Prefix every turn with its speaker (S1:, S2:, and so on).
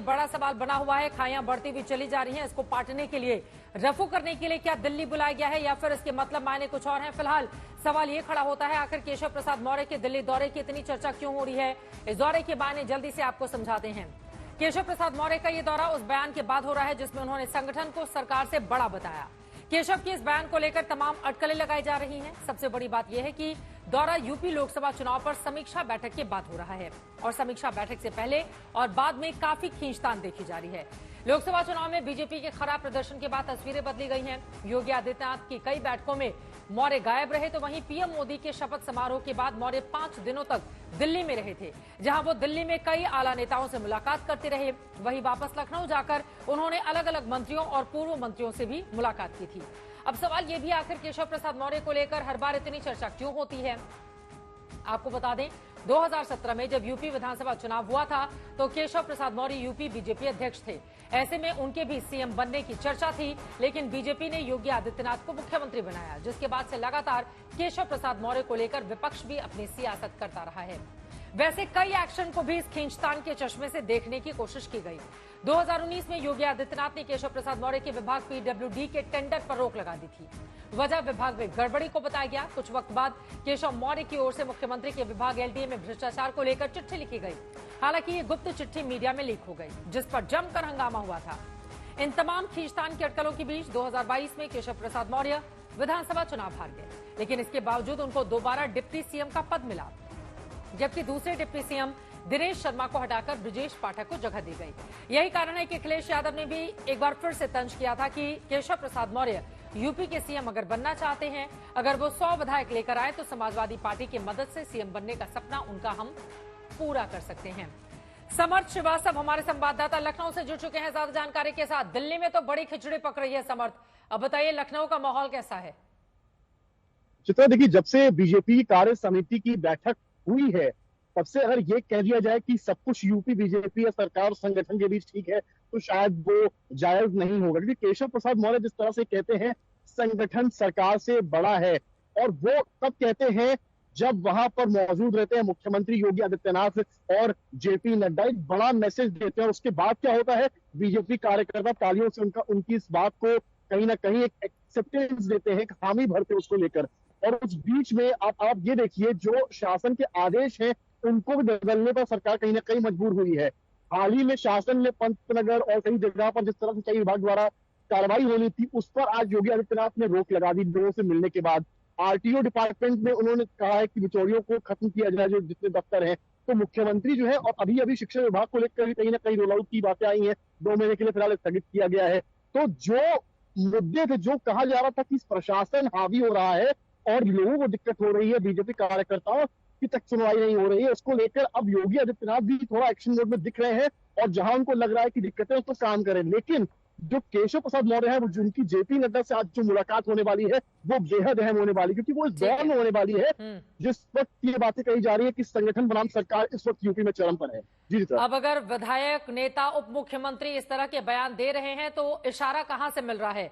S1: बड़ा सवाल बना हुआ है। खाइयां बढ़ती हुई चली जा रही हैं, इसको पाटने के लिए, रफू करने के लिए क्या दिल्ली बुलाया गया है या फिर इसके मतलब मायने कुछ और हैं? फिलहाल सवाल ये खड़ा होता है, आखिर केशव प्रसाद मौर्य के दिल्ली दौरे की इतनी चर्चा क्यों हो रही है? इस दौरे के मायने जल्दी से आपको समझाते हैं। केशव प्रसाद मौर्य का ये दौरा उस बयान के बाद हो रहा है जिसमें उन्होंने संगठन को सरकार से बड़ा बताया। केशव के इस बयान को लेकर तमाम अटकलें लगाई जा रही हैं। सबसे बड़ी बात यह है कि दौरा यूपी लोकसभा चुनाव पर समीक्षा बैठक के बाद हो रहा है और समीक्षा बैठक से पहले और बाद में काफी खींचतान देखी जा रही है। लोकसभा चुनाव में बीजेपी के खराब प्रदर्शन के बाद तस्वीरें बदली गई हैं। योगी आदित्यनाथ की कई बैठकों में मौर्य गायब रहे, तो वहीं पीएम मोदी के शपथ समारोह के बाद मौर्य 5 दिनों तक दिल्ली में रहे थे, जहां वो दिल्ली में कई आला नेताओं से मुलाकात करते रहे। वहीं वापस लखनऊ जाकर उन्होंने अलग अलग मंत्रियों और पूर्व मंत्रियों से भी मुलाकात की थी। अब सवाल ये भी, आखिर केशव प्रसाद मौर्य को लेकर हर बार इतनी चर्चा क्यों होती है? आपको बता दें, 2017 में जब यूपी विधानसभा चुनाव हुआ था तो केशव प्रसाद मौर्य यूपी बीजेपी अध्यक्ष थे। ऐसे में उनके भी सीएम बनने की चर्चा थी, लेकिन बीजेपी ने योगी आदित्यनाथ को मुख्यमंत्री बनाया, जिसके बाद से लगातार केशव प्रसाद मौर्य को लेकर विपक्ष भी अपनी सियासत करता रहा है। वैसे कई एक्शन को भी इस खींचतान के चश्मे से देखने की कोशिश की गई। 2019 में योगी आदित्यनाथ ने केशव प्रसाद मौर्य के विभाग पीडब्ल्यूडी के टेंडर पर रोक लगा दी थी। वजह विभाग में गड़बड़ी को बताया गया। कुछ वक्त बाद केशव मौर्य की ओर से मुख्यमंत्री के विभाग एलडीए में भ्रष्टाचार को लेकर चिट्ठी लिखी गई। हालांकि ये गुप्त चिट्ठी मीडिया में लीक हो गई, जिस पर जमकर हंगामा हुआ था। इन तमाम खींचतान की अटकलों के बीच 2022 में केशव प्रसाद मौर्य विधानसभा चुनाव हार गए, लेकिन इसके बावजूद उनको दोबारा डिप्टी सीएम का पद मिला, जबकि दूसरे डिप्टी सीएम दिनेश शर्मा को हटाकर ब्रजेश पाठक को जगह दी गई। यही कारण है कि अखिलेश यादव ने भी एक बार फिर से तंज किया था कि केशव प्रसाद मौर्य यूपी के सीएम अगर बनना चाहते हैं, अगर वो 100 विधायक लेकर आए तो समाजवादी पार्टी की मदद से सीएम बनने का सपना उनका हम पूरा कर सकते हैं। समर्थ श्रीवास्तव हमारे संवाददाता लखनऊ से जुड़ चुके हैं ज्यादा जानकारी के साथ। दिल्ली में तो बड़ी खिचड़ी पक रही है समर्थ, अब बताइए लखनऊ का माहौल कैसा है?
S2: चित्रा, देखिए, जब से बीजेपी कार्य समिति की बैठक हुई है तब से अगर ये कह दिया जाए कि सब कुछ यूपी बीजेपी या सरकार और संगठन के बीच ठीक है तो शायद वो जायज नहीं होगा, क्योंकि केशव प्रसाद मौर्य जिस तरह से कहते हैं संगठन सरकार से बड़ा है, और वो तब कहते हैं जब वहां पर मौजूद रहते हैं मुख्यमंत्री योगी आदित्यनाथ और जेपी नड्डा, एक बड़ा मैसेज देते हैं। उसके बाद क्या होता है, बीजेपी कार्यकर्ता तालियों से उनकी इस बात को कहीं ना कहीं एक एक्सेप्टेंस देते हैं, हामी भरते हैं उसको लेकर। और उस बीच में आप ये देखिए, जो शासन के आदेश हैं उनको भी बदलने पर सरकार कहीं ना कहीं मजबूर हुई है। हाल ही में शासन ने पंतनगर और कई जगह पर जिस तरह से कई विभाग द्वारा कार्रवाई होनी थी उस पर आज योगी आदित्यनाथ ने रोक लगा दी। लोगों से मिलने के बाद आरटीओ डिपार्टमेंट में उन्होंने कहा है कि बिचौलियों को खत्म किया जाए, जो जितने दफ्तर हैं। तो मुख्यमंत्री जो है, और अभी शिक्षा विभाग को लेकर भी कहीं ना कहीं रोल आउट की बातें आई हैं, 2 महीने के लिए फिलहाल स्थगित किया गया है। तो जो मुद्दे थे, जो कहा जा रहा था कि प्रशासन हावी हो रहा है और लोगों को दिक्कत हो रही है, बीजेपी कार्यकर्ताओं की तक सुनवाई नहीं हो रही है, उसको लेकर अब योगी आदित्यनाथ भी थोड़ा एक्शन मोड में दिख रहे हैं और जहां उनको लग रहा है कि दिक्कतें उस पर काम करें। लेकिन जो केशव प्रसाद मौर्य है, वो जिनकी जेपी नड्डा से आज जो मुलाकात होने वाली है वो बेहद अहम होने वाली, क्योंकि वो इस दौर में होने वाली है जिस वक्त ये बातें कही जा रही है कि संगठन बनाम सरकार इस वक्त यूपी में चरम पर है। जी सर,
S1: अब अगर विधायक, नेता, उप मुख्यमंत्री इस तरह के बयान दे रहे हैं तो इशारा कहां से मिल रहा है?